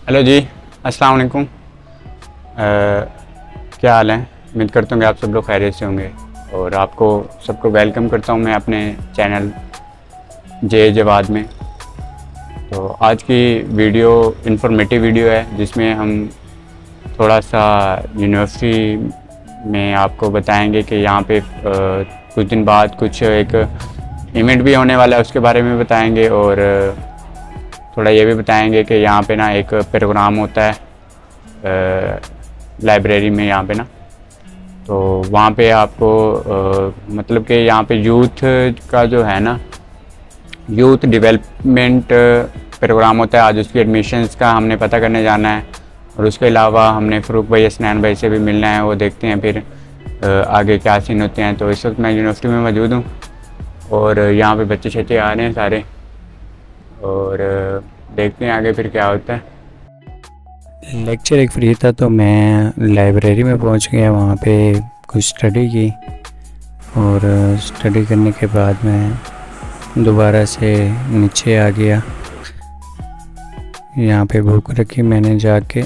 Hello जी, अस्सलाम वालेकुम। क्या हाल है? उम्मीद करता हूँ कि आप सब लोग खैरियत से होंगे और आपको सबको वेलकम करता हूँ मैं अपने चैनल जे जवाद में। तो आज की वीडियो इन्फॉर्मेटिव वीडियो है जिसमें हम थोड़ा सा यूनिवर्सिटी में आपको बताएंगे कि यहाँ पे कुछ दिन बाद कुछ एक इवेंट भी होने वाला है, उसके बारे में बताएंगे और थोड़ा ये भी बताएंगे कि यहाँ पे ना एक प्रोग्राम होता है लाइब्रेरी में यहाँ पे ना, तो वहाँ पे आपको मतलब कि यहाँ पे यूथ का जो है ना यूथ डेवलपमेंट प्रोग्राम होता है। आज उसकी एडमिशन्स का हमने पता करने जाना है और उसके अलावा हमने फ़रूक भाई हसनैन भाई से भी मिलना है, वो देखते हैं फिर आगे क्या सीन होते हैं। तो इस वक्त मैं यूनिवर्सिटी में मौजूद हूँ और यहाँ पे बच्चे शच्चे आ रहे हैं सारे और देखते हैं आगे फिर क्या होता है। लेक्चर एक फ्री था तो मैं लाइब्रेरी में पहुंच गया, वहाँ पे कुछ स्टडी की और स्टडी करने के बाद मैं दोबारा से नीचे आ गया। यहाँ पे भूख रखी मैंने जाके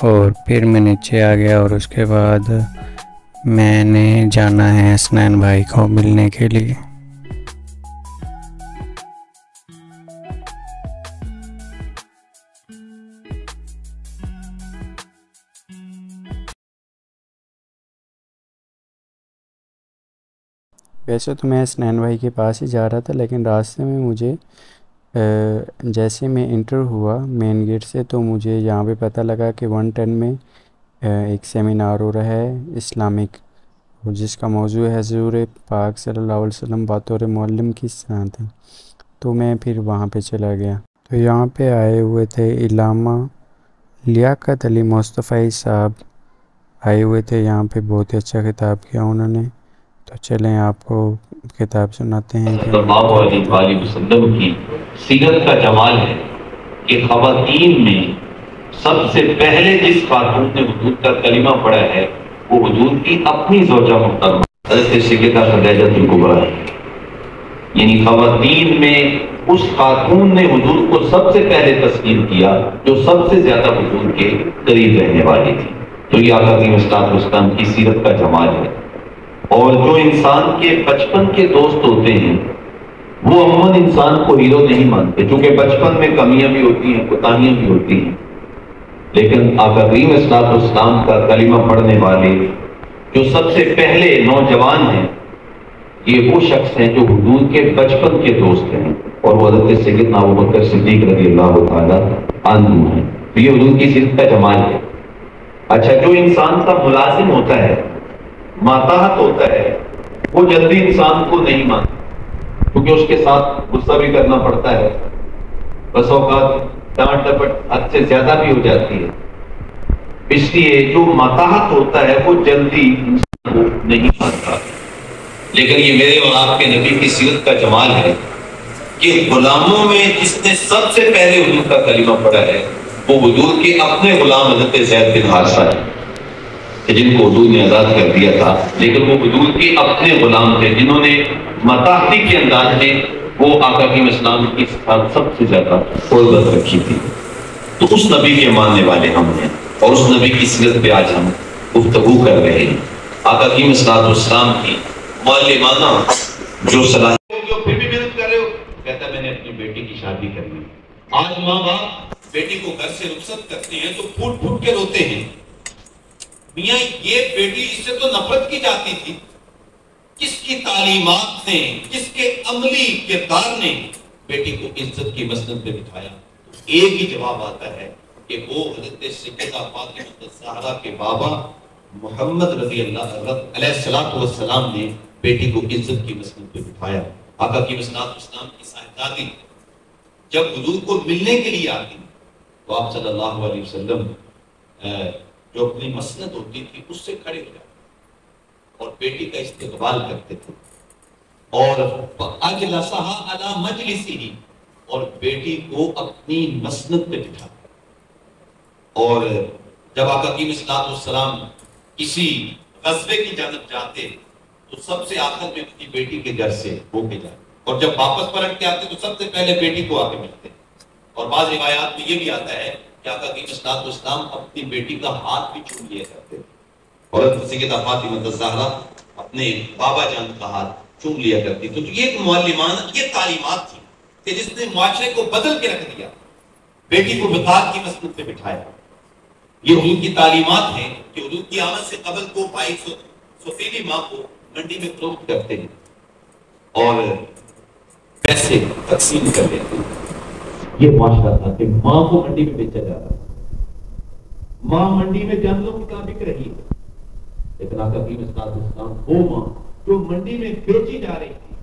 और फिर मैं नीचे आ गया और उसके बाद मैंने जाना है हसनैन भाई को मिलने के लिए। वैसे तो मैं हसनैन भाई के पास ही जा रहा था, लेकिन रास्ते में मुझे जैसे मैं इंटर हुआ मेन गेट से तो मुझे यहाँ पे पता लगा कि 110 में एक सेमिनार हो रहा है इस्लामिक, और जिसका मौजू है हुज़ूर पाक सल्लल्लाहु अलैहि वसल्लम बतौर मुअल्लिम की सनत है। तो मैं फिर वहाँ पे चला गया। तो यहाँ पे आए हुए थे इलामा लियाकत अली मुस्तफ़ी साहब आए हुए थे। यहाँ पे बहुत ही अच्छा खिताब किया उन्होंने। तो चलें आपको किताब सुनाते हैं कि सल्लल्लाहु अलैहि वसल्लम की सीरत का जमाल है कि ख़वातीन में सबसे पहले जिस खातून ने हुजूर का कलिमा पढ़ा है वो हुजूर की अपनी ज़ौजा मुहतरमा हज़रत सैयदा खदीजतुल कुबरा है। यानी ख़वातीन में उस खातून ने हुजूर को सबसे पहले तस्लीम किया जो सबसे ज्यादा हुजूर के करीब रहने वाली थी। तो ये आका क़रीम की सीरत का जमाल है। और जो इंसान के बचपन के दोस्त होते हैं वो अमूमन इंसान को हीरो नहीं मानते, क्योंकि बचपन में कमियां भी होती हैं, कोताहियां भी होती हैं। लेकिन आका करीम इस्लाम का कलिमा पढ़ने वाले जो सबसे पहले नौजवान हैं ये वो शख्स हैं जो हुजूर के बचपन के दोस्त हैं और वो हज़रत सैयदना अबू बकर सिद्दीक़ रज़ियल्लाहु ताला अन्हु हैं। तो ये हुजूर की सीरत का जमाल है। अच्छा, जो इंसान का मुलाजिम होता है, माताहत होता है, वो जल्दी इंसान को नहीं मानता क्योंकि उसके साथ गुस्सा भी करना पड़ता है, बस औकात डांट डपट हद से ज्यादा भी हो जाती है। इसलिए जो माताहत होता है वो जल्दी इंसान को नहीं मानता। लेकिन ये मेरे और आपके नबी की सीरत का जमाल है कि गुलामों में जिसने सबसे पहले हुजूर का कलिमा पढ़ा है वो हुजूर के अपने गुलाम हज़रत ज़ैद बिन हारिसा है जिनको हुजूर ने आजाद कर दिया था। लेकिन वो हुजूर के अपने गुलाम थे जिन्होंने मताहती के अंदाज में वो आका की इस्लाम की साथ सबसे ज्यादा हुर्मत रखी थी। तो उस नबी के मानने वाले हम हैं और उस नबी की सीरत पे आज हम गुफ्तगू कर रहे हैं। आका की इस्लाम की मुअल्लिमाना जो सलाहियत जो फिर भी मेहनत कर रहे हो, कहता मैंने अपनी बेटी की शादी करनी। आज माँ बाप बेटी को घर से रुखसत करते हैं तो फूट फूट के रोते हैं, मियां ये बेटी इससे तो नफरत की जाती थी। किसकी तालीमात ने, किसके अमली किरदार ने बेटी को इज्जत की मसनद पे बिठाया? एक ही जवाब आता है कि वो हज़रत सैयदा फातिमा ज़हरा के बाबा मोहम्मद रज़ियल्लाहु अलैहि वसल्लम ने बेटी को इज्जत की मसनद पे बिठाया। आका की इस्लाम की साहिबजादी जब हुजूर को मिलने के लिए आती तो आप सल्लल्लाहु अलैहि वसल्लम जो अपनी मसनद होती थी उससे खड़े हो जाते और बेटी का इस्तकबाल करते थे और अजलसहा अला मजलिसिही और बेटी को अपनी मसनद पे बिठाते। और जब आका कीम सलाम किसी गज़वे की जानब जाते तो सबसे आखिर में अपनी बेटी के घर से होके जाते और जब वापस परत के आते तो सबसे पहले बेटी को आके मिलते। और बाज़ रिवायात में ये भी आता है کہ آقا کریم صلی اللہ علیہ وسلم اپنی بیٹی کا ہاتھ بھی چوم لیا کرتے تھے. عورت سیدہ فاطمہ الزہرا اپنے بابا جان کا ہاتھ چوم لیا کرتی تھی. تو یہ ایک معلمانہ یہ تعلیمات تھی کہ جس نے معاشرے کو بدل کے رکھ دیا. بیٹی کو بطاط کی مسجد پہ بٹھایا. یہ حضور کی تعلیمات ہیں کہ حضور کی آمد سے قبل کو بھائی سفیدی ماں کو منڈی میں فروخت کرتے ہیں اور پیسے تقسیم کر دیتے ہیں. یہ معاشرہ تھا کہ ماں کو منڈی میں بیچا جا رہا ہے. ماں منڈی میں جانوروں کی طرح بک رہی ہے. لیکن آقا کریم صلی اللہ علیہ وسلم وہ ماں جو منڈی میں بیچی جا رہی تھی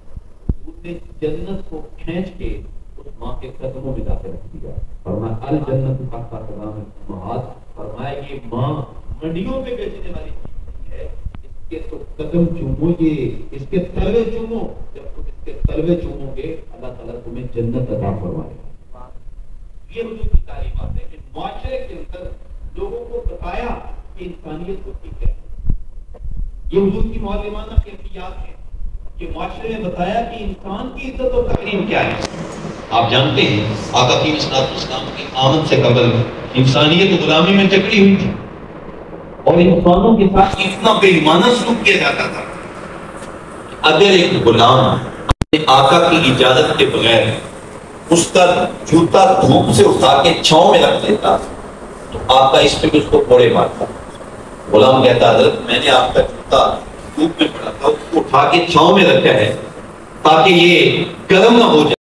اس نے جنت کو کھینچ کے اس ماں کے قدموں میں داخل رکھ دیا. فرمایا الجنت تحت اقدام الامہات. فرمایا یہ ماں منڈیوں پہ بیچنے والی چیز ہے. اس کے تو قدم چومو یہ اس کے تلوے چومو. جب تم اس کے تلوے چومو گے اللہ تعالیٰ تمہیں جنت عطا فرمائے گا. یہ حضور کی تعلیمات ہے کہ معاشرے کے اندر لوگوں کو بتایا کہ انسانیت ہوتی کیا ہے. یہ حضور کی معلمانہ کیفیات ہیں کہ معاشرے میں بتایا کہ انسان کی عزت و تکریم کیا ہے. آپ جانتے ہیں آقا کریم صلی اللہ علیہ وسلم کی آمد سے قبل انسانیت غلامی میں جکڑی ہوئی تھی اور انسانوں کے ساتھ اتنا بے ایمانہ سلوک کیا جاتا تھا. اگر ایک غلام اپنے آقا کی اجازت کے بغیر اس کا جوتا دھوپ سے اٹھا کے چھاؤں میں رکھ دیتا تو آقا اس پہ بھی اس کو کوڑے مارتا. غلام کہتا حضرت میں نے آپ کا جوتا دھوپ میں پڑا تھا اس کو اٹھا کے چھاؤں میں رکھا ہے تاکہ یہ گرم نہ ہو جائے.